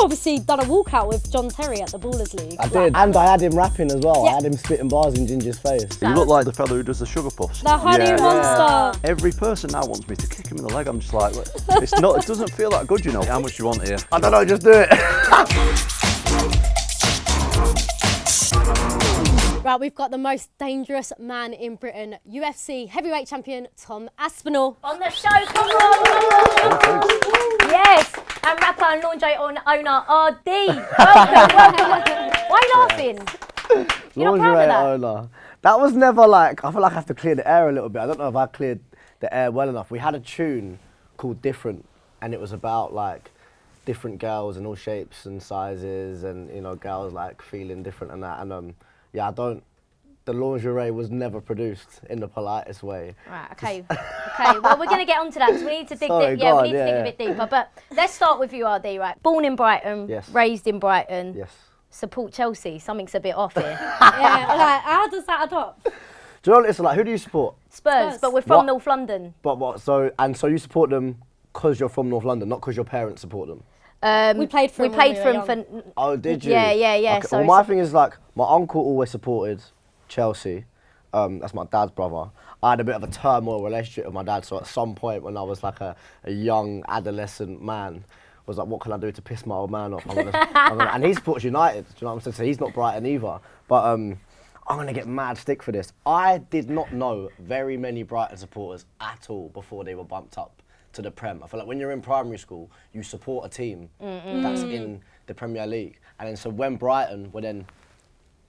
obviously done a walkout with John Terry at the Ballers League. I did, and I had him rapping as well. Yeah. I had him spitting bars in Ginger's face. You look like the fellow who does the Sugar Puffs. The honey monster. Every person now wants me to kick him in the leg. I'm just like, it's not. It doesn't feel that good, you know. How much do you want here? I don't know, just do it. Right, we've got the most dangerous man in Britain, UFC heavyweight champion Tom Aspinall. On the show, come on! Yes, and rapper and laundry owner RD. Welcome. Why are you laughing? You're not proud of that? Owner. That was never like, I feel like I have to clear the air a little bit. I don't know if I cleared the air well enough. We had a tune called Different, and it was about like different girls in all shapes and sizes, and you know, girls like feeling different and that. And yeah, the lingerie was never produced in the politest way. Right, okay. Well, we're going to get onto that, so we need to dig dig a bit deeper. But let's start with you, RD, right? Born in Brighton, Yes. raised in Brighton. Yes. Support Chelsea. Something's a bit off here. Yeah, like, how does that adopt? Do you know what it's like? Who do you support? Spurs, but we're from What? North London. But what? So you support them because you're from North London, not because your parents support them. We played for him when we were young. Oh, did you? Yeah. Okay. So Well, my thing is like, my uncle always supported Chelsea. That's my dad's brother. I had a bit of a turmoil relationship with my dad, so at some point when I was like a young adolescent man, I was like, what can I do to piss my old man off? And he supports United, do you know what I'm saying? So he's not Brighton either. But I'm going to get mad stick for this. I did not know very many Brighton supporters at all before they were bumped up to the Prem. I feel like when you're in primary school, you support a team that's in the Premier League. And then so when Brighton were then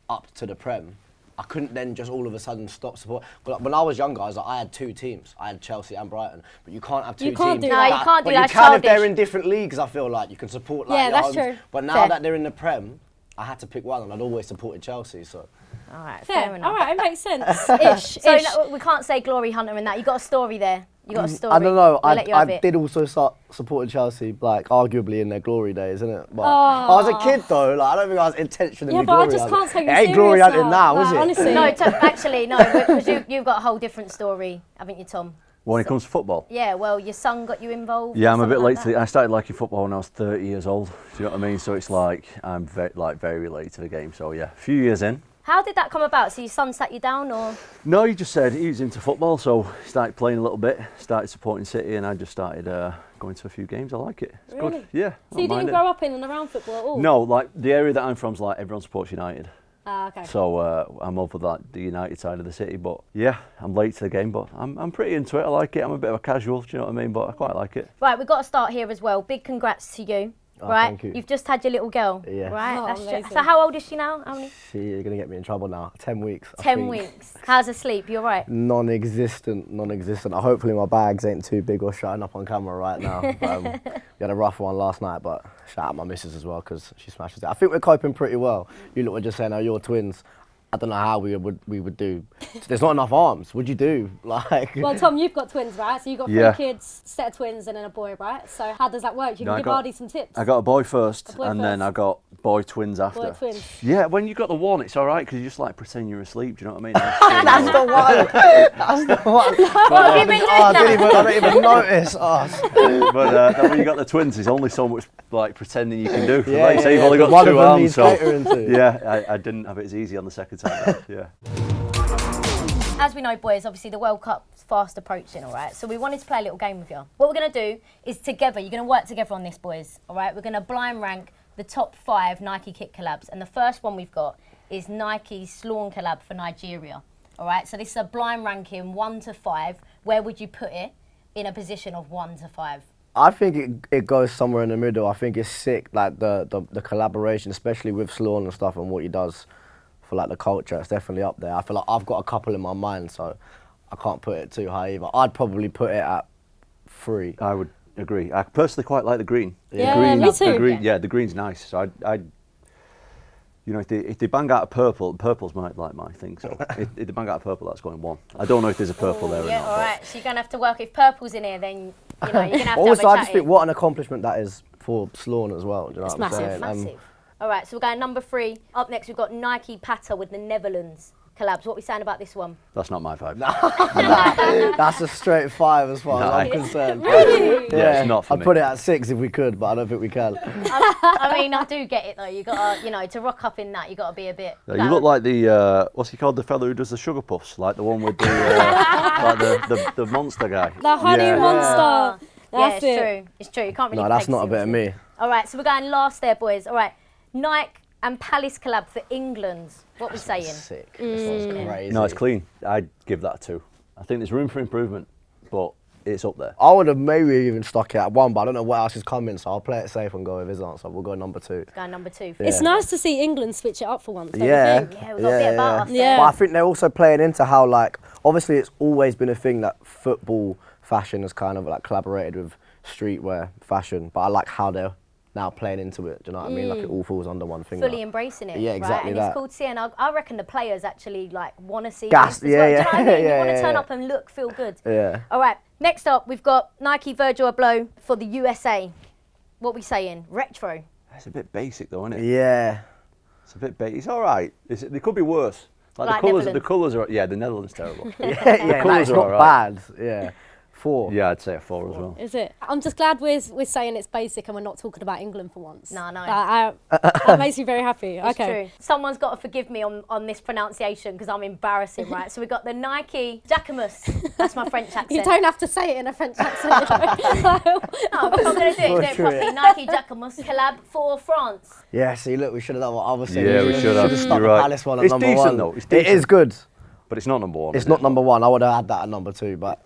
up to the Prem, I couldn't then just all of a sudden stop support. But when I was younger, I had two teams. I had Chelsea and Brighton. But you can't have two teams. You can't do No, that. you can't do But that. you can if they're Childish. in different leagues, I feel like. You can support like Yeah, your that's homes. true. But now Fair. that they're in the Prem, I had to pick one, and I'd always supported Chelsea, so. All right, Fair fair enough. All right, it makes sense. Ish. So ish. no, we can't say glory hunter in that. You got a story there. You got a story. I don't know. We'll let you have I it. did also start supporting Chelsea, like arguably in their glory days, isn't it? But I was a kid though. Like I don't think I was intentionally Yeah, but I glory just hunting. can't take you It ain't glory serious hunting now. now, is Like, it? honestly. No, actually, no, because you've got a whole different story, haven't you, Tom? When it comes to football. Yeah, well, your son got you involved. Yeah, or I'm a something bit like late that? to. I started liking football when I was 30 years old. Do you know what I mean? So it's like I'm very late to the game. So yeah, a few years in. How did that come about? So your son sat you down, or? No, he just said he was into football, so started playing a little bit, started supporting City, and I just started going to a few games. I like it. It's Really? good. Yeah. So you didn't grow up in and around football at all? No, like the area that I'm from's like everyone supports United. Ah, okay. So I'm over the United side of the city, but yeah, I'm late to the game, but I'm pretty into it. I like it. I'm a bit of a casual, do you know what I mean? But I quite like it. Right, we've got to start here as well. Big congrats to you. Oh, right, thank you. You've just had your little girl. Yeah. Right. Oh, That's amazing. so how old is she now? How many? You're gonna get me in trouble now. 10 weeks. I 10 think. weeks. How's her sleep? You all right? Non-existent. Hopefully my bags ain't too big or shutting up on camera right now. But, we had a rough one last night, but shout out my missus as well because she smashes it. I think we're coping pretty well. You lot were just saying, oh, you're twins. I don't know how we would do. There's not enough arms. What'd you do? Like. Well, Tom, you've got twins, right? So you've got three Yeah. kids, set of twins, and then a boy, right? So how does that work? You No, can I give got- Ardy some tips. I got a boy first, boy and then first. I got boy twins after. Boy twins. Yeah, when you got the one, it's all right because you just like pretend you're asleep. Do you know what I mean? That's the one. That's the one. What have you been doing I now? don't even notice. Oh. But then when you got the twins, there's only so much like pretending you can do. Yeah, Like you say, you've yeah, only the got one two of them arms, needs so catering to. yeah, I didn't have it as easy on the second time. Yeah. As we know, boys, obviously the World Cup's fast approaching, all right? So we wanted to play a little game with you. What we're going to do is together, you're going to work together on this, boys, all right? We're going to blind rank the top 5 Nike kit collabs. And the first one we've got is Nike's Sloan collab for Nigeria, all right? So this is a blind ranking 1 to 5. Where would you put it in a position of 1 to 5? I think it goes somewhere in the middle. I think it's sick, like the collaboration, especially with Sloan and stuff and what he does for like the culture. It's definitely up there. I feel like I've got a couple in my mind, so I can't put it too high either. I'd probably put it at 3. I would agree. I personally quite like the green. Yeah, the green, me too. The green, yeah, the green's nice. So I'd you know, if they bang out a purple, purple's my thing. So if they bang out a purple, that's going 1. I don't know if there's a purple there or Yeah, not. all but- right. So you're going to have to work. If purple's in here, then, you know, you're going to have to Also, have I a just chat think in. what an accomplishment that is for Sloan as well. Do you know It's what I'm massive, saying? Massive. All right, so we're going number 3. Up next, we've got Nike Pata with the Netherlands Collabs, what are we saying about this one? That's not my vibe. That's a straight 5 as far as I'm concerned. Yeah, it's not for I'd me. put it at 6 if we could, but I don't think we can. I mean, I do get it though. You got to, you know, to rock up in that, you got to be a bit. You look like the what's he called? The fellow who does the sugar puffs, like the one with the like the monster guy. The honey Yeah. monster. Yeah, That's it's it. true. It's true. You can't really. No, that's take not a bit of seriously. me. All right, so we're going last there, boys. All right, Nike and Palace collab for England. What we saying? Sick. This one's crazy. No, it's clean. I'd give that a 2. I think there's room for improvement, but it's up there. I would have maybe even stuck it at 1, but I don't know what else is coming, so I'll play it safe and go with his answer. We'll go number 2. Going number 2. It's nice to see England switch it up for once. Don't Yeah. You think? Yeah, we've got a bit about us. Yeah. But I think they're also playing into how, like, obviously it's always been a thing that football fashion has kind of like collaborated with streetwear fashion, but I like how they're now playing into it. Do you know what I mean? Like it all falls under one thing. Fully now. embracing it. Yeah, Right? exactly And that. it's cool to see, and I reckon the players actually like want to see Gas- this as yeah, well. Do yeah. you know what I mean? You Yeah, want to yeah, turn yeah. up and look, feel good. Yeah. All right, next up we've got Nike Virgil Abloh for the USA. What we saying? Retro. It's a bit basic though, isn't it? Yeah. It's a bit basic. It's all right. It could be worse. Like Like the colours. Netherlands. The colours are. Yeah, the Netherlands terrible. Yeah, colours like, it's are not alright. bad. Yeah. 4. Yeah, I'd say a 4 as well. Is it? I'm just glad we're saying it's basic and we're not talking about England for once. No, no. That makes me very happy. It's Okay. true. Someone's got to forgive me on this pronunciation because I'm embarrassing, right? So we've got the Nike Jacquemus. That's my French accent. You don't have to say it in a French accent. No, but if I'm going to do it True. properly. Nike Jacquemus collab for France. Yeah, see, look, we should have done what I was saying. Yeah, we should have. Should stuck You're the right. Palace one at It's number decent 1. though, it's It decent. is good. But it's not number 1. It's is not it? number 1. I would have had that at number 2, but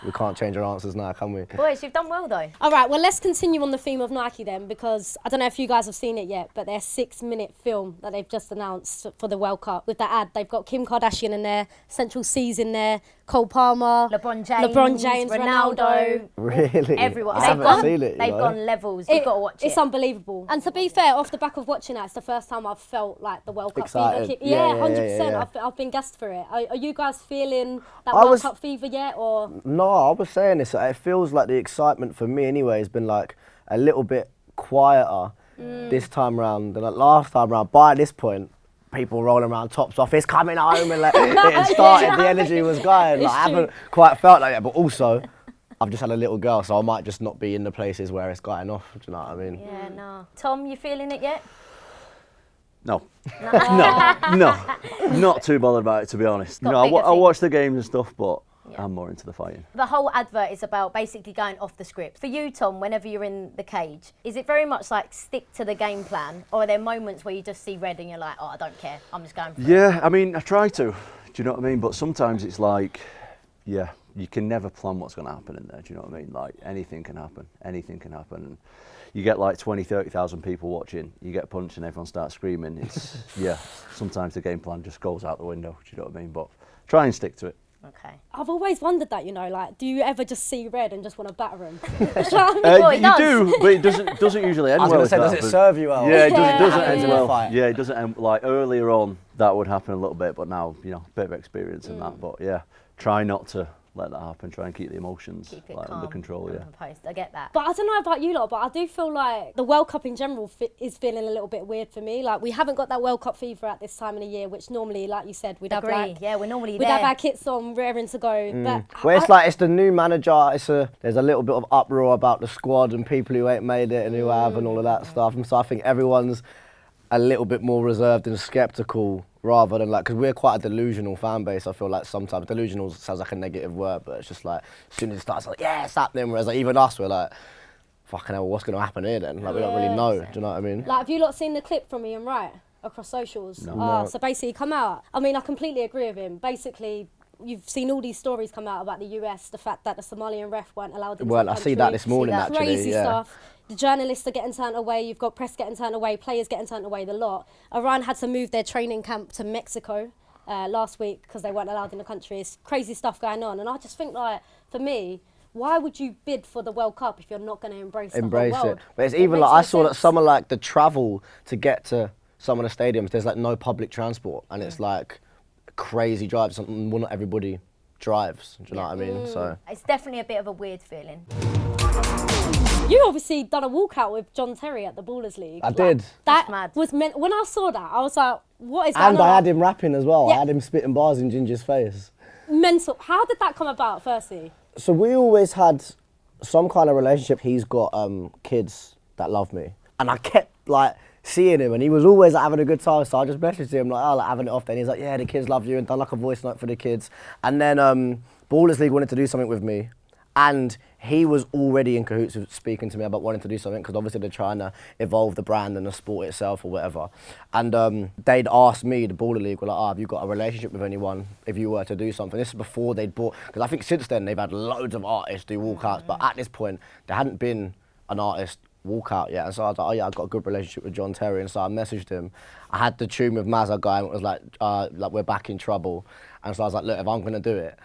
we can't change our answers now, can we? Boys, you've done well though. All right, well, let's continue on the theme of Nike then, because I don't know if you guys have seen it yet, but their 6-minute film that they've just announced for the World Cup with the ad, they've got Kim Kardashian in there, Central C's in there, Cole Palmer, LeBron James, Ronaldo. Really? Everyone. I They've haven't gone, seen it. they've you know? gone levels. You've got to watch it. It's unbelievable. And to be fair, off the back of watching that, it's the first time I've felt like the World Cup Excited. fever. Yeah, Yeah, yeah, 100%. yeah. I've been gassed for it. Are you guys feeling that I World was- Cup fever yet, or? No, I was saying this. It feels like the excitement for me anyway has been like a little bit quieter this time round than like last time round. By this point, people rolling around tops off, it's coming home, and like it had started. The energy was going. Like, I It's haven't quite felt like that, but also I've just had a little girl, so I might just not be in the places where it's going off. Do you know what I mean? Yeah, no. Tom, you feeling it yet? No. no. Not too bothered about it, to be honest. Got No, bigger I things. watch the games and stuff, but Yeah. I'm more into the fighting. The whole advert is about basically going off the script. For you, Tom, whenever you're in the cage, is it very much like stick to the game plan, or are there moments where you just see red and you're like, oh, I don't care, I'm just going for it? Yeah, I mean, I try to. Do you know what I mean? But sometimes it's like, yeah, you can never plan what's going to happen in there. Do you know what I mean? Like, anything can happen. Anything can happen. You get like 20, 30,000 people watching, you get punched and everyone starts screaming. It's, yeah, sometimes the game plan just goes out the window. Do you know what I mean? But try and stick to it. Okay. I've always wondered that, like, do you ever just see red and just want to batter him? Well, it you does. do, but it doesn't usually end I was well. going to say, if that does it happens. serve you well? Yeah, it Yeah. doesn't Happens end in a well. fight. Yeah, it doesn't end, like earlier on that would happen a little bit, but now, you know, a bit of experience in that. But yeah, try not to let that happen. Try and keep the emotions Keep it like, calm under control. and Yeah. composed. I get that. But I don't know about you lot, but I do feel like the World Cup in general is feeling a little bit weird for me. Like, we haven't got that World Cup fever at this time of the year, which normally, like you said, we'd Agree. have like, Yeah, we're normally we'd there. have our kits on, raring to go. But Well, it's like it's the new manager. There's a little bit of uproar about the squad and people who ain't made it and who have and all of that stuff. And so I think everyone's a little bit more reserved and skeptical rather than like, because we're quite a delusional fan base. I feel like sometimes delusional sounds like a negative word, but it's just like as soon as it starts, like yeah, it's happening. Whereas like even us, we're like, fucking hell, what's going to happen here then? Like we don't really know. Do you know what I mean? like, have you lot seen the clip from Ian Wright across socials? No. So basically, come out. I mean, I completely agree with him. Basically, you've seen all these stories come out about the US, the fact that the Somalian ref weren't allowed into Well, the I country. see that this morning that. actually. Crazy yeah. stuff. The journalists are getting turned away. You've got press getting turned away. Players getting turned away. The lot. Iran had to move their training camp to Mexico last week because they weren't allowed in the country. It's crazy stuff going on, and I just think, like, for me, why would you bid for the World Cup if you're not going to embrace the Embrace whole it. world? But it's It even makes like no I saw that sense. some of like the travel to get to some of the stadiums, there's like no public transport and it's like crazy drives. Well, not everybody drives. Do you know what I mean? So It's definitely a bit of a weird feeling. You obviously done a walkout with John Terry at the Ballers League. I did. That That's mad. was meant. When I saw that, I was like, What is going And on? I had him rapping as well. Yeah. I had him spitting bars in Ginger's face. Mental. How did that come about, firstly? So we always had some kind of relationship. He's got kids that love me, and I kept like seeing him, and he was always like, having a good time. So I just messaged him like, "Oh, like having it off." Then he's like, "Yeah, the kids love you," and done like a voice note for the kids. And then Ballers League wanted to do something with me, and he was already in cahoots with speaking to me about wanting to do something, because obviously they're trying to evolve the brand and the sport itself or whatever. And they'd asked me, the Baller League, were like, have you got a relationship with anyone if you were to do something? This is before they'd bought, because I think since then they've had loads of artists do walkouts, but at this point there hadn't been an artist walkout yet. And so I was like, oh yeah, I've got a good relationship with John Terry. And so I messaged him. I had the tune with Mazza Guy, and it was like we're back in trouble. And so I was like, look, if I'm gonna do it,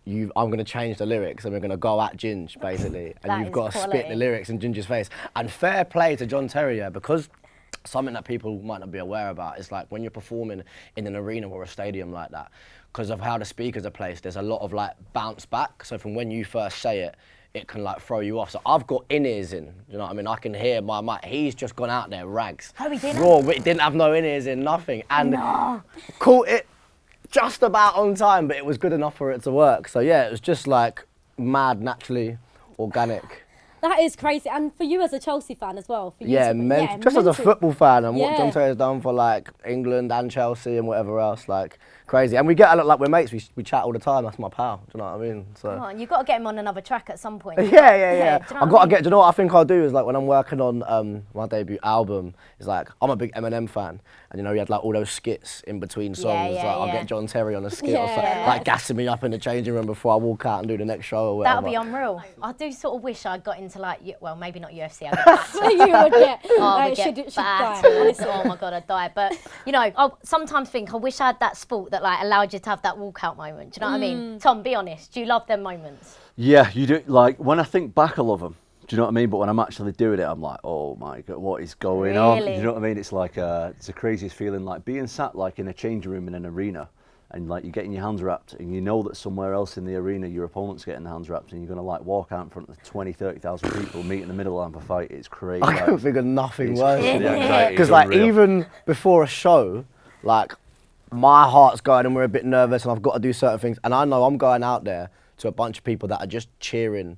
I'm going to change the lyrics and we're going to go at Ginge, basically. And That you've is got to spit quality. the lyrics in Ginger's face. And fair play to John Terry, yeah, because something that people might not be aware about is like when you're performing in an arena or a stadium like that, because of how the speakers are placed, there's a lot of like bounce back. So from when you first say it, it can like throw you off. So I've got in-ears in, you know what I mean? I can hear my mic. He's just gone out there, rags. Oh, he didn't? Raw, we didn't have no in-ears in, nothing. And caught it just about on time, but it was good enough for it to work. So yeah, it was just like mad, naturally organic. That is crazy. And for you as a Chelsea fan as well. For you Yeah, to, just as a mental. football fan and what Yeah. John Terry's done for like England and Chelsea and whatever else, like crazy. And we get a lot, like we're mates, we chat all the time. That's my pal. Do you know what I mean? So. Come on, you've got to get him on another track at some point. Yeah. Do you know I've what got I to mean? get. Do you know what I think I'll do is like when I'm working on my debut album, is like I'm a big Eminem fan, and you know he had like all those skits in between songs. yeah, like I'll yeah. get John Terry on a skit or Yeah, something, nice. like gassing me up in the changing room before I walk out and do the next show or whatever. That'll be unreal. I do sort of wish I got into like, well, maybe not UFC. I'd get battered. You would get. I would should get die. battered. Honestly. Oh my God, I'd die. But, you know, I sometimes think I wish I had that sport that like allowed you to have that walkout moment. Do you know what I mean? Tom, be honest. Do you love them moments? Yeah, you do. Like when I think back, I love them. Do you know what I mean? But when I'm actually doing it, I'm like, oh my God, what is going on? Do Really? you know what I mean? It's like it's the craziest feeling, like being sat like in a changing room in an arena, and like you're getting your hands wrapped, and you know that somewhere else in the arena your opponent's getting their hands wrapped, and you're gonna like walk out in front of 20, 30,000 people, meet in the middle of a fight. It's crazy. I couldn't think of nothing It's worse. crazy, the anxiety is Because like unreal. even before a show, like my heart's going and we're a bit nervous and I've got to do certain things, and I know I'm going out there to a bunch of people that are just cheering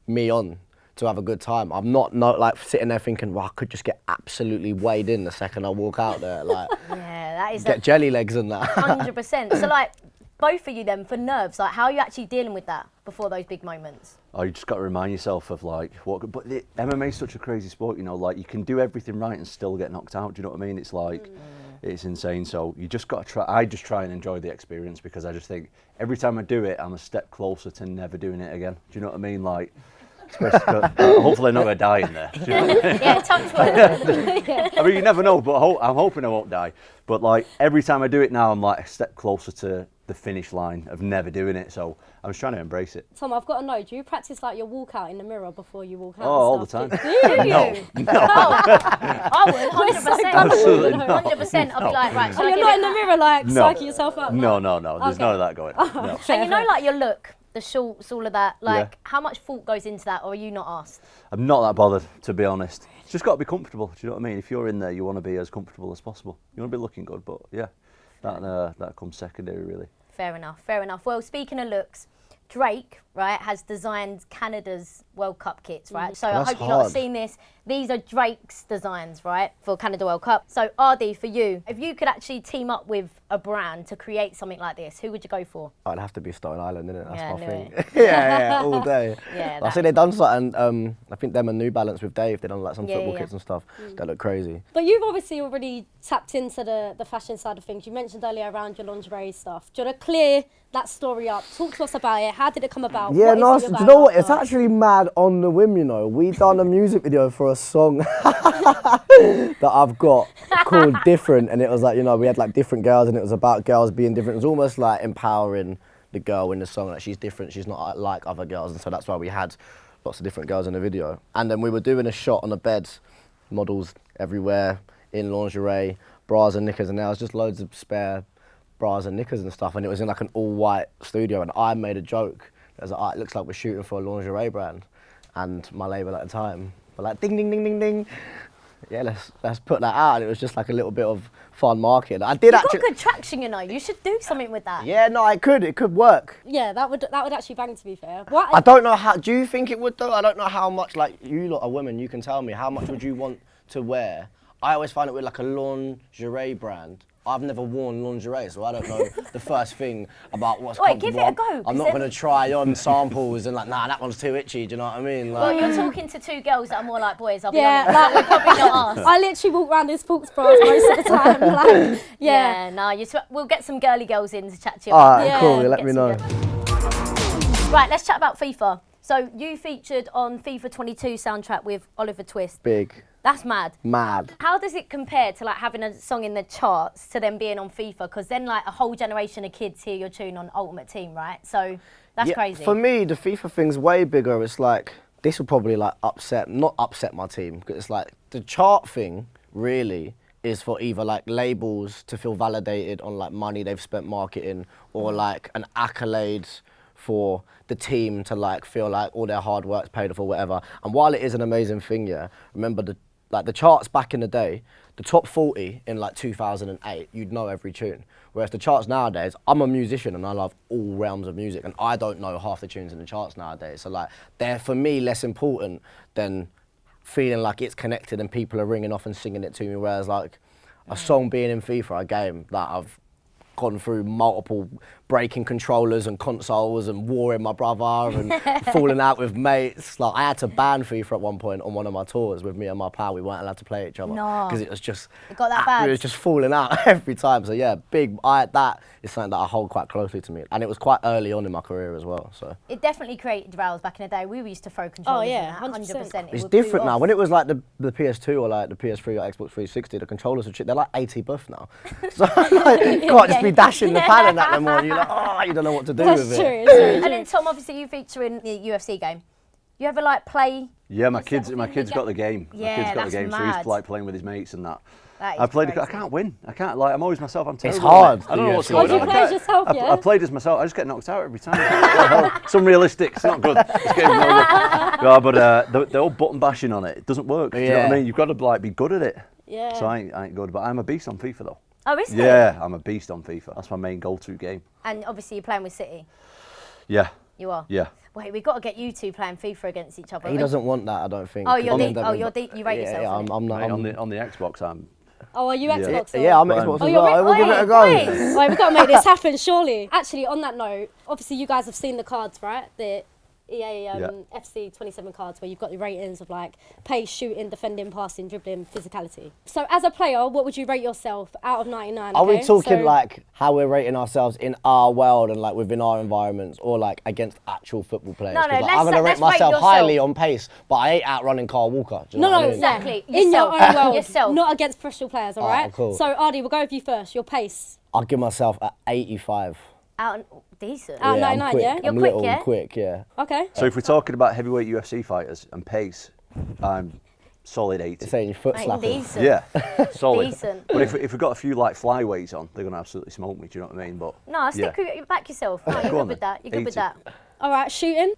me on to have a good time. I'm not like sitting there thinking, well, I could just get absolutely weighed in the second I walk out there, like Yeah, that is get jelly legs and that. 100%. So like, both of you then, for nerves, like how are you actually dealing with that before those big moments? Oh, you just got to remind yourself of like what. But the MMA is such a crazy sport, you know. Like you can do everything right and still get knocked out. Do you know what I mean? It's like it's insane. So you just got to try. I just try and enjoy the experience, because I just think every time I do it, I'm a step closer to never doing it again. Do you know what I mean? Like, hopefully I'm not gonna die in there. Do you know what I mean? Yeah, touch wood. I mean, you never know, but I'm hoping I won't die. But like every time I do it now, I'm like a step closer to the finish line of never doing it. So I'm just trying to embrace it. Tom, I've got to know, do you practice like your walkout in the mirror before you walk out? Oh, all and the time. stuff? Do you? I would, 100%. Absolutely not. 100%. I'd be like, right, Oh, shall I you're give not it in the mirror like No. psyching yourself up? No. There's Okay. none of that going on. No. And you know, like your look, the shorts, all of that. Like, Yeah. how much thought goes into that, or are you not asked? I'm not that bothered, to be honest. It's just got to be comfortable. Do you know what I mean? If you're in there, you want to be as comfortable as possible. You want to be looking good, but yeah, that comes secondary, really. Fair enough, fair enough. Well, speaking of looks, Drake, right, has designed Canada's World Cup kits, right? So I That's hope you've not hard. seen this. These are Drake's designs, right, for Canada World Cup. So Ardy, for you, if you could actually team up with a brand to create something like this, who would you go for? I'd have to be Stone Island, innit? That's Yeah, my knew thing. it. yeah, all day. Yeah, I that see they've done something. I think them and New Balance with Dave. They done like some Yeah, football yeah. kits and stuff. That look crazy. But you've obviously already tapped into the fashion side of things. You mentioned earlier around your lingerie stuff. Do you want to clear that story up? Talk to us about it. How did it come about? Yeah, What is no, it do about you know what? It's after? actually mad on the whim, you know. We done a music video for a song that I've got called Different, and it was like, you know, we had like different girls, and it was about girls being different. It was almost like empowering the girl in the song, that she's different, she's not like other girls, and so that's why we had lots of different girls in the video. And then we were doing a shot on a bed, models everywhere, in lingerie, bras and knickers, and there was just loads of spare bras and knickers and stuff, and it was in like an all-white studio, and I made a joke. It was like, "Oh, it looks like we're shooting for a lingerie brand," and my label at the time were like, ding, ding, ding, ding, ding. yeah, let's put that out. And it was just like a little bit of fun marketing. I did You've actually. got good traction, you know. You should do something with that. Yeah, no, it could work. Yeah, that would actually bang, to be fair. What? I don't know how. Do you think it would though? I don't know how much. Like you lot are women, you can tell me how much would you want to wear. I always find it with like a lingerie brand. I've never worn lingerie, so I don't know the first thing about what's Wait, comfortable. give it a go, I'm not going to try on samples and like, nah, that one's too itchy. Do you know what I mean? Well, Like, you're talking to two girls that are more like boys, I'll be Yeah, honest. We're probably not us. I literally walk around in sports bras most of the time. Like, yeah. No, we'll get some girly girls in to chat to you. all about right, Yeah. cool. Let Get me some know. girls. Right, let's chat about FIFA. So you featured on FIFA 22 soundtrack with Oliver Twist. Big, That's mad. mad. How does it compare to like having a song in the charts to then being on FIFA? Because then like a whole generation of kids hear your tune on Ultimate Team, right? So that's Yeah, crazy. For me, the FIFA thing's way bigger. It's like this will probably like not upset my team because it's like the chart thing really is for either like labels to feel validated on like money they've spent marketing or like an accolade for the team to like feel like all their hard work's paid off or whatever. And while it is an amazing thing, yeah, remember the charts back in the day, the top 40 in like 2008, you'd know every tune. Whereas the charts nowadays, I'm a musician and I love all realms of music and I don't know half the tunes in the charts nowadays. So like they're for me less important than feeling like it's connected and people are ringing off and singing it to me. Whereas like a song being in FIFA, a game that I've gone through multiple breaking controllers and consoles and warring my brother and falling out with mates. Like I had to ban FIFA at one point on one of my tours with me and my pal. We weren't allowed to play each other No. because it was just It got that bad? It was just falling out every time. So yeah, that is something that I hold quite closely to me, and it was quite early on in my career as well. So It definitely created rows back in the day. We used to throw controllers yeah, in that, 100%. 100%. It it's would boot different now. off. When it was like the PS2 or like the PS3 or Xbox 360, the controllers are cheap. They're like 80 buff now. So like, you can't just be dashing the padding at them, or you're like, oh, you don't know what to do That's with true. it. It's very And true. then Tom, obviously you feature in the UFC game. You ever like play? Yeah, my yourself kid's in my the kid's got the game. Yeah, my kid's got that's the game, so he's mad. like playing with his mates and that. That is I played. I crazy. can't win. I can't like. I'm always myself. I'm terrible. hard, I don't know the what's UFC. going Oh, on. you I play as can't- yourself, yeah? I played as myself. I just get knocked out every time. Some realistic. It's not good. This game's not good. No, but the old button bashing on it doesn't work. Do you know what I Yeah. mean? You've got to like be good at it. Yeah. So I ain't good, but I'm a beast on FIFA though. Oh, is it? Yeah, I'm a beast on FIFA. That's my main go-to game. And obviously you're playing with City. Yeah, You are. yeah. Wait, we've got to get you two playing FIFA against each other. He doesn't want that, I don't think. Oh, you're I'll deep- end up oh, in- you're deep- you rate yourself, Yeah, innit? I'm not. Mate, on the Xbox, I'm. Oh, are you Yeah. Xbox? or- Yeah, I'm Fine. Xbox Oh, as you're well. We'll give it a go. wait. Right, we've got to make this happen, surely. Actually, on that note, obviously you guys have seen the cards, right? The EA Yeah. FC 27 cards where you've got the ratings of like pace, shooting, defending, passing, dribbling, physicality. So as a player, what would you rate yourself out of 99? Are we okay? talking So- like how we're rating ourselves in our world and like within our environments, or like against actual football players? No, 'Cause, like, let's I'm gonna say- rate let's rate myself yourself. highly on pace, but I ain't outrunning Carl Walker. Do you know No, what I no, mean? Exactly. In your Yourself. own world, Yourself. not against professional players, all Oh, right? cool. So Ardy, we'll go with you first. Your pace. I'll give myself an 85. Out, decent. Out- I'm 99, quick. yeah? I'm You're quick, little yeah? and quick, yeah. Okay. So if we're talking about heavyweight UFC fighters and pace, I'm solid 80. It's saying your foot Mate, slapping. decent. Yeah, solid. Decent. But if we've got a few like flyweights on, they're gonna absolutely smoke me. Do you know what I mean? But No, stick yeah. back yourself. No, you're Go good on with then. that. You're good with 80. that. All right, shooting.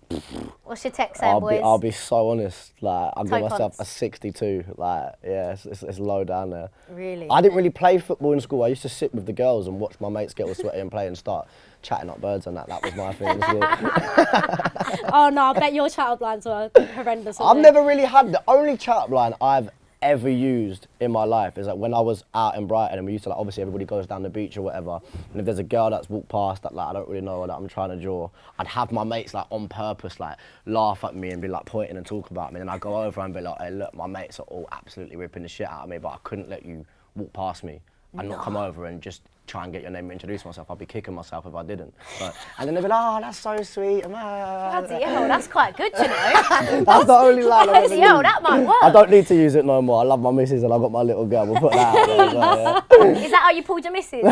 What's your tech saying, boys? I'll be so honest. Like I'll give Toe myself punts. a 62. Like yeah, it's low down there. Really? I didn't really play football in school. I used to sit with the girls and watch my mates get all sweaty and play and start chatting up birds and that. That was my thing in school. Oh no, I bet your child lines were horrendous. I've weren't they? never really had the only chat line I've ever used in my life is like when I was out in Brighton and we used to like obviously everybody goes down the beach or whatever, and if there's a girl that's walked past that like I don't really know or that I'm trying to draw, I'd have my mates like on purpose like laugh at me and be like pointing and talk about me, and I'd go over and be like, hey look, my mates are all absolutely ripping the shit out of me, but I couldn't let you walk past me and not come over and just try and get your name and introduce myself. I'd be kicking myself if I didn't. But, and then they'd be like, oh, that's so sweet. Bloody hell, that's quite good, you know. That's the only line I've ever Bloody hell, used. that might work. I don't need to use it no more. I love my missus and I've got my little girl. We'll put that out there as well, yeah. Is that how you pulled your missus?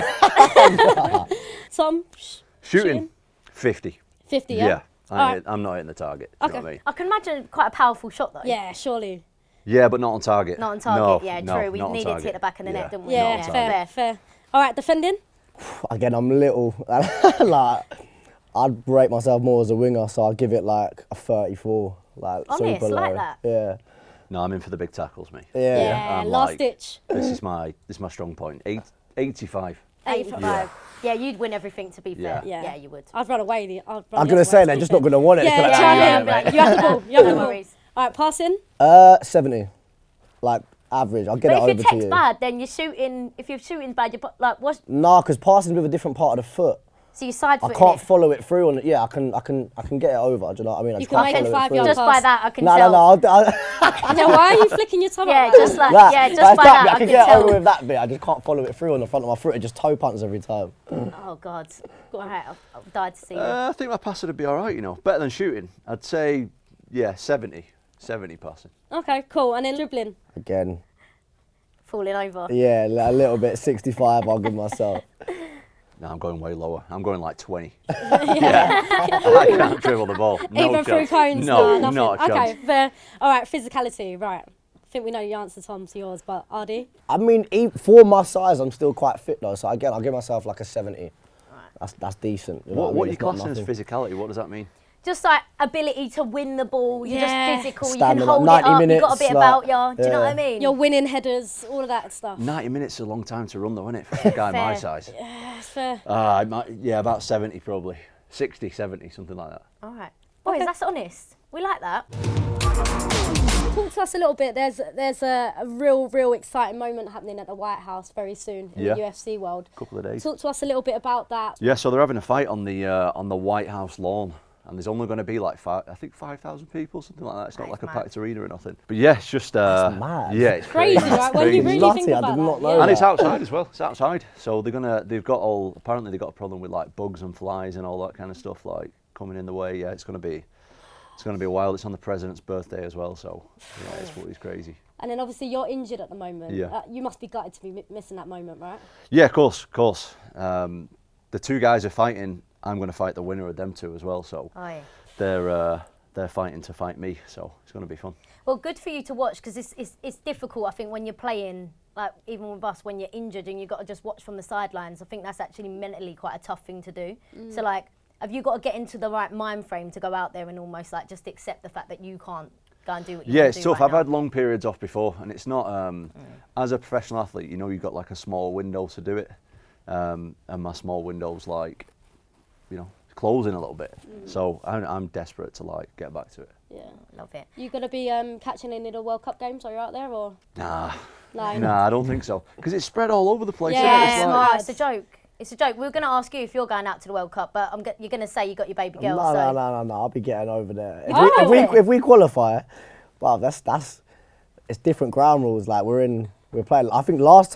Tom, Shooting, 50. 50, yeah? Alright. I'm not hitting the target. Do you know what I mean? I can imagine quite a powerful shot though. Yeah, surely. Yeah, but not on target. Not on target, No, yeah, no, true. We not on needed to target. hit the back of the net, Yeah. didn't we? Yeah, on fair, target. fair. All right, defending. Again, I'm little. Like, I'd rate myself more as a winger, so I'd give it like a 34. Like Honest, super low. like that. Yeah. No, I'm in for the big tackles, mate. Yeah, I'm last like, ditch. This is my strong point. 85. 85. Yeah, you'd win everything, to be fair. Yeah. Yeah, you would. I'd run away. I'd run I'm the gonna other say way, they're to just be not gonna want it. fair. It's Yeah, like, yeah, mate. yeah. You have the ball. You have the No ball. worries. All right, passing. 70. Like average. I'll get But it if over your to tech's you. bad, then you're shooting. If you're shooting bad, you're like, what's. Nah, because passing's with a different part of the foot. So you side I footing can't it. follow it through on it. Yeah, I can get it over. Do you know what I mean? I You just can can't make a follow it 5 through. yard Just by that, I can No, tell. no, No, why are you flicking your tongue Yeah, out like just that? like, yeah, just that's by that that, bit. I I can can get tell. over with that bit. I just can't follow it through on the front of my foot. It just toe punts every time. Oh, God. All right, I'll die to see you. I think my passing would be all right, you know. Better than shooting. I'd say, yeah, 70. 70 passing. Okay, cool. And then dribbling. Again, Falling over. yeah, a little bit. 65. I'll give myself. No, I'm going way lower. I'm going like 20. Yeah. I can't dribble the ball. No Even through chance. cones? No, nothing. not a chance. Okay, fair. All right, physicality. Right. I think we know the answer, Tom, to yours, but Ardy? I mean, for my size, I'm still quite fit though. So again, I'll give myself like a 70. That's decent. You know What I mean? are you It's not classing as nothing. physicality? What does that mean? Just like ability to win the ball. You're Yeah. just physical. Stamina, You can hold 90 it up. minutes, You've got a bit like, about you. Do you know what I yeah. mean? You're winning headers, all of that stuff. 90 minutes is a long time to run though, isn't it, for a guy my Fair. size? That's fair. I might, yeah, about 70 probably. 60, 70, something like that. All right. Boys, that's honest. We like that. Talk to us a little bit. There's a real exciting moment happening at the White House very soon in Yeah. the UFC world. Couple of days. Talk to us a little bit about that. Yeah, so they're having a fight on the White House lawn, and there's only going to be like 5,000 people, something like that. It's not That's like a mad. packed arena or nothing. But yeah, it's just mad. yeah, it's Crazy, crazy. right? When you really Nutty, think I about did not that. know yeah. that. And it's outside as well. It's outside, so apparently they've got a problem with like bugs and flies and all that kind of stuff like coming in the way. Yeah, it's going to be wild. It's on the president's birthday as well, so yeah, it's crazy. And then obviously you're injured at the moment. Yeah. You must be gutted to be missing that moment, right? Yeah, of course. The two guys are fighting. I'm going to fight the winner of them two as well. So Aye. they're fighting to fight me. So it's going to be fun. Well, good for you to watch because it's difficult. I think when you're playing, like even with us, when you're injured and you've got to just watch from the sidelines. I think that's actually mentally quite a tough thing to do. So like, have you got to get into the right mind frame to go out there and almost like just accept the fact that you can't go and do what you Yeah, want it's to do tough. right I've now? had long periods off before, and it's not. As a professional athlete, you know, you've got like a small window to do it, and my small window's like, you know, closing a little bit. So I'm desperate to like get back to it. Yeah. Love it. You gonna be catching any of the World Cup games while you're out there, or Nah, like? nah, I don't think so. Because it's spread all over the place. Yeah, isn't it? it's It's hard. like, It's a joke. It's a joke. We were going to ask you if you're going out to the World Cup, but you're going to say you got your baby girl. No, so. no. I'll be getting over there. Oh, If we qualify, well, that's it's different ground rules. Like we're playing. I think the last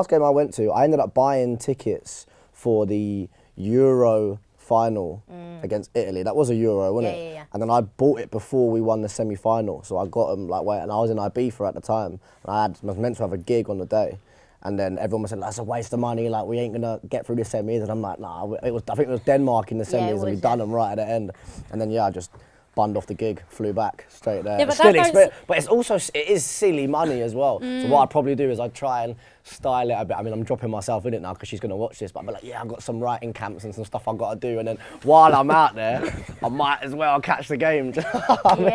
game I went to, I ended up buying tickets for the Euro final against Italy. That was a Euro, wasn't it? Yeah. And then I bought it before we won the semi-final, so I got them and I was in Ibiza at the time. And I was meant to have a gig on the day. And then everyone was saying, that's a waste of money, like we ain't gonna get through the semis. And I'm like, nah, I think it was Denmark in the Yeah, it semis and we was, done yeah. them right at the end. And then, yeah, I just bunned off the gig, flew back straight there. Yeah, but Still that goes- but it is silly money as well. So what I'd probably do is I'd try and style it a bit. I mean, I'm dropping myself in it now because she's going to watch this, but I'd be like, yeah, I've got some writing camps and some stuff I've got to do. And then while I'm out there, I might as well catch the game. Do you know what I mean?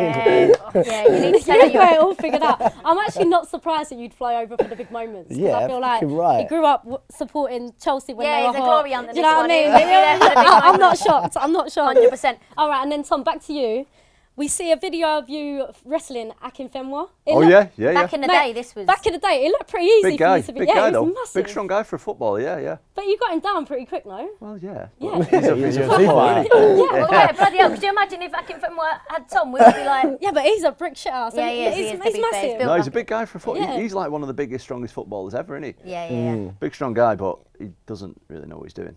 Yeah, you need to say You've that got it you're... all figured out. I'm actually not surprised that you'd fly over for the big moments. 'Cause Yeah, I feel like fucking right. he grew up supporting Chelsea when Yeah, they were he's a hot. glory hunter, Do you know this what I one. mean? He'll be there for the big I'm not moments. shocked. I'm not shocked. 100%. All right, and then Tom, back to you. We see a video of you wrestling Akinfenwa. oh yeah. Back in the day, this was... Back in the day, it looked pretty easy Big for guy, you to be. big Yeah, guy it though. was massive. Big strong guy for a footballer. Yeah. But you got him down pretty quick, no? Well, yeah. Yeah. He's a You're footballer, a isn't he? Well, yeah, bloody hell. Could you imagine if Akinfenwa had Tom? We would be like... Yeah, but he's a brick shitter. So Yeah, he is, he's, he is, to he's be fair. He's massive. built No, he's a like big guy for football. Yeah. He's like one of the biggest, strongest footballers ever, isn't he? Yeah. Big, strong guy, but he doesn't really know what he's doing.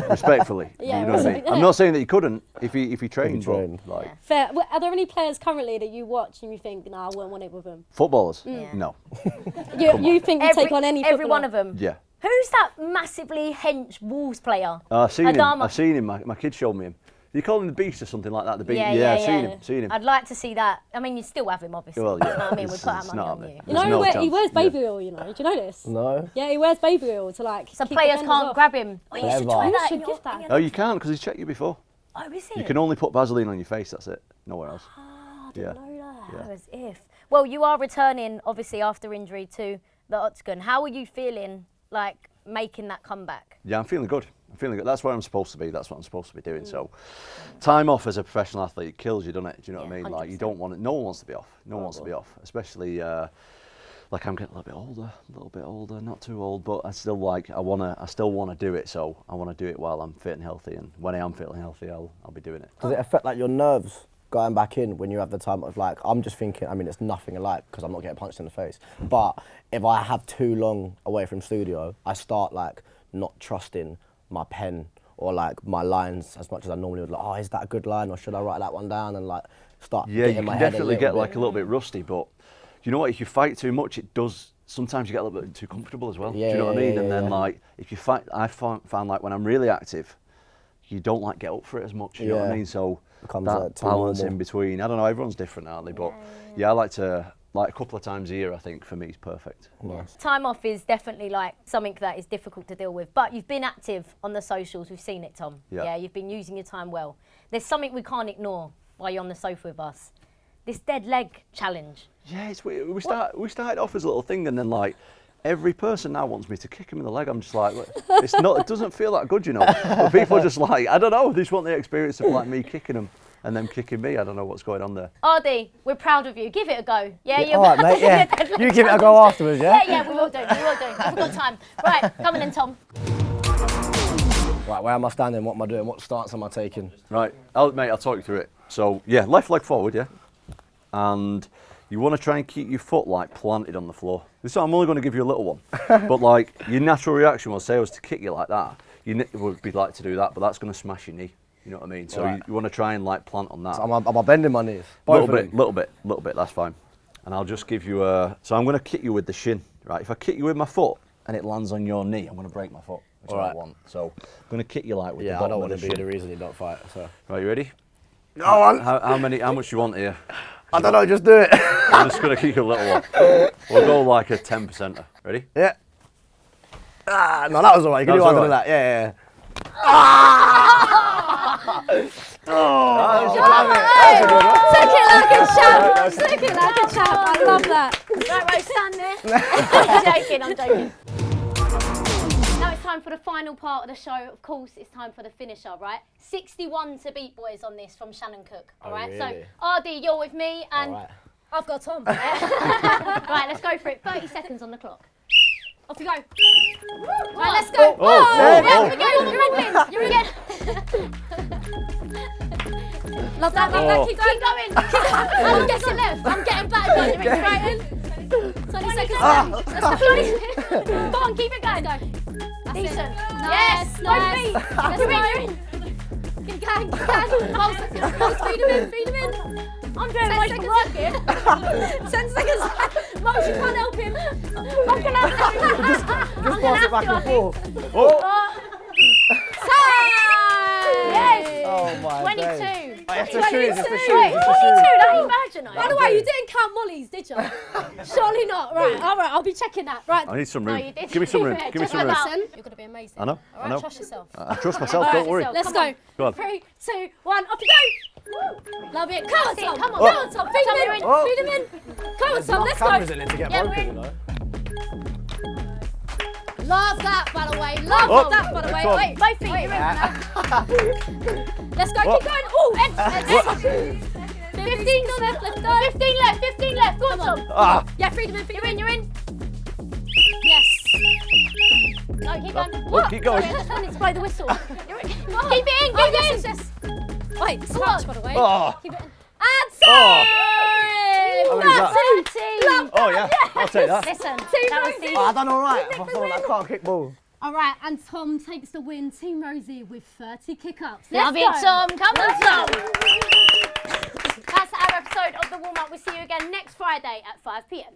Respectfully, Yeah, you know what I mean. respect- I'm not saying that he couldn't if he trained, trained. but like Fair. Are there any players currently that you watch and you think, nah, I wouldn't want it with him? footballers. Yeah. No. You think you take on any every footballer? one of them. Yeah. Who's that massively hench Wolves player? I've seen him. Adama. I've seen him. My kid showed me him. You call him the Beast or something like that. The Beast. Yeah, I've seen him. Seen him. I'd like to see that. I mean, you still have him, obviously. Well, You know yeah. what I mean? We'd It's put that money not on happening. you. You know, There's no he chance. wears Yeah. baby oil, you know. Do you know this? No. Yeah, he wears baby oil to like. So keep players defenders can't off. grab him. Oh, you should Clever. try You that. should in your- give that. in your- Oh, you can't because he's checked you before. Oh, is it? You can only put Vaseline on your face. That's it. Nowhere else. Ah, I Yeah. didn't know that. Yeah. Oh, as if. Well, you are returning, obviously, after injury to the Octagon. How are you feeling, like, making that comeback? Yeah, I'm feeling good. I'm feeling good. That's where I'm supposed to be. That's what I'm supposed to be doing. So, time off as a professional athlete kills you, doesn't it? Do you know what I mean? Like, you don't want it. No one wants to be off. No one wants to be off. Especially, like, I'm getting a little bit older. Not too old, but I still I still wanna do it. So I wanna do it while I'm fit and healthy. And when I am fit and healthy, I'll be doing it. Does it affect like your nerves going back in when you have the time of like? I'm just thinking. I mean, it's nothing alike because I'm not getting punched in the face. But if I have too long away from studio, I start like not trusting my pen or like my lines as much as I normally would. Like, oh, is that a good line or should I write that one down? And like start getting my head a little definitely get bit. like a little bit rusty, but you know what? If you fight too much, it does. Sometimes you get a little bit too comfortable as well. Yeah, do you know what I mean? yeah, And then yeah. like if you fight, I found like when I'm really active, you don't like get up for it as much. You know what I Yeah. mean? So Becomes, that too balance normal. in between. I don't know. Everyone's different, aren't they? But yeah, I like to like a couple of times a year. I think for me is perfect. Nice. Time off is definitely like something that is difficult to deal with. But you've been active on the socials. We've seen it, Tom. Yeah. You've been using your time well. There's something we can't ignore while you're on the sofa with us. This dead leg challenge. Yeah, it's weird. We started off as a little thing, and then like every person now wants me to kick him in the leg. I'm just like, it's not. It doesn't feel that good, you know. But people are just like, I don't know. They just want the experience of like me kicking them and them kicking me. I don't know what's going on there. Ardy, we're proud of you. Give it a go. Yeah, you're All right, about to mate. do Yeah, a dead leg you give it a go challenge. afterwards. Yeah. Yeah, we will do. We will do. We've got time. Right, come on in, Tom. Right, where am I standing? What am I doing? What stance am I taking? Right, I'll talk you through it. So yeah, left leg forward, yeah, and you want to try and keep your foot like planted on the floor. This time I'm only going to give you a little one, but like your natural reaction will say was to kick you like that. Would be like to do that, but that's going to smash your knee. You know what I mean? So Right. you want to try and like plant on that. So am I bending my knees? Little Both of bit. them? That's fine. And I'll just give you a. So I'm going to kick you with the shin, right? If I kick you with my foot and it lands on your knee, I'm going to break my foot, which I Alright. don't want. So I'm going to kick you like with the Yeah, I bottom don't of want the to be shin. the reason you don't fight. So. Right, you ready? No one. How much do you want here? I don't know. Just do it. I'm just going to kick you a little one. We'll go like a 10%er. Ready? Yeah. Ah, no, that was alright. You can That do was other than alright. that. Yeah, yeah. Took it like a champ. Took it like a champ. I love that. Right, stand there. I'm joking. Now it's time for the final part of the show. Of course, it's time for the finisher, right? 61 to beat, boys, on this from Shannon Cook. All right, really? so RD, you're with me, and Alright. I've got Tom. right, let's go for it. 30 seconds on the clock. Off you go. Right, let's go. Oh, Yeah, you're in. You're in. Love that. Oh. Keep going. I'm getting left. I'm getting back. You're in. Right in. 20 seconds. Go on, keep it going. That's Decent. it. Yes. Nice. Both feet. Let's You're in. go. You're in. Gang. Feed him in. I'm doing 10 my seconds. work here. 10 seconds. Most, you can't help him. I'm gonna have to. Just pass it back and forth. Yes. Oh my 22. days. Oh, it's the 22. shoes. It's the shoes. Wait, 22. It's the shoes. That ain't bad, you know. By the way, you didn't count mollies, did you? Surely not. Right, all right, I'll be checking that. Right. I need some No, room. you did. Give me some room. Yeah, Give me just some room. like Listen, you're going to be amazing. I know. All I right, know. trust yourself. I trust myself. All Don't right, worry. Let's Come go. on. Go on. 3, 2, 1, off you go. Love it. Come on, That's it, Tom. come on. Come on, Tom. Feed Tom, him you're in. in. Oh. Feed him in. Come on, Tom. Let's Cameras go. in it to get Yeah, we're broken, in. you know. Love that, by the way. Love Oh, that, by the way. come on. Wait, both feet. You're in. Let's go. Keep going. Oh, 15 left. Let's go. 15 left. 15 left. Go on, Tom. Ah. Yeah, feed him in. Feed You're him in. You're in. Yes. No, keep going. Oh, keep going. Sorry, I just wanted to blow the whistle. You're in. Keep it in. Oh, Keep it in. yes, yes. Wait, touch, by the way. Oh. Keep it in. And Oh. save! many is that? That's it. Team. Oh yeah. I'll take that. Listen, Team that was Rosie. the Oh, I done all right. I thought I can't kick ball. All right, and Tom takes the win. Team Rosie with 30 kick-ups. Love Let's it, go. Tom. Come on, Tom. That's our episode of The Warm Up. We'll see you again next Friday at 5 p.m.